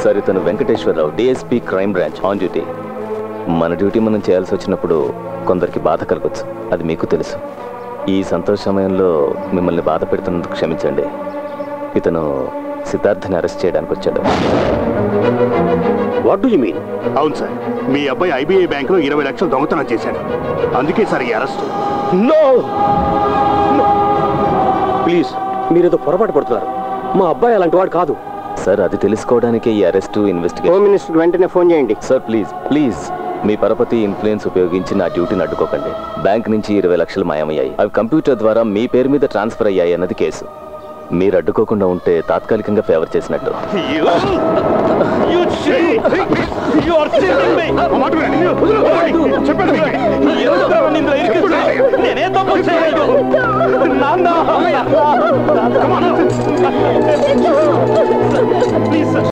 Sir ఇతను Venkateswara Rao, DSP crime branch, on duty. మన duty మనం చేయాల్సి వచ్చినప్పుడు కొందరికి బాధ కలగొచ్చు, అది మీకు తెలుసు. ఈ సంతోష సమయంలో మిమ్మల్ని బాధ పెడుతున్నందుకు క్షమించండి. ఇతను సిద్ధార్థని అరెస్ట్ చేయడానికి వచ్చాడు. What do you mean? అవును సార్, మీ అబ్బాయి ఐబీఐ బ్యాంకులో 20 లక్షలు దొంగతనం చేశాడు. అందుకే సార్ ఈ అరెస్ట్. నో ప్లీజ్, మీరేదో పొరపాటు పడుతున్నారు. మా అబ్బాయి అలాంటి వాడు కాదు సార్. అది తెలుసుకోవడానికే ఈ అరెస్టు, ఇన్వెస్టిగేషన్. హోమ్ మినిస్టర్ వెంటనే ఫోన్ చేయండి. సార్ ప్లీజ్ ప్లీజ్, మీ పరపతి ఇన్ఫ్లుయెన్స్ ఉపయోగించి నా డ్యూటీని అడ్డుకోకండి. బ్యాంక్ నుంచి 20 లక్షలు మాయమయ్యాయి. అవి కంప్యూటర్ ద్వారా మీ పేరు మీద ట్రాన్స్ఫర్ అయ్యాయి అన్నది కేసు. మీరు అడ్డుకోకుండా ఉంటే తాత్కాలికంగా ఫేవర్ చేసినట్టు. చెప్పండి.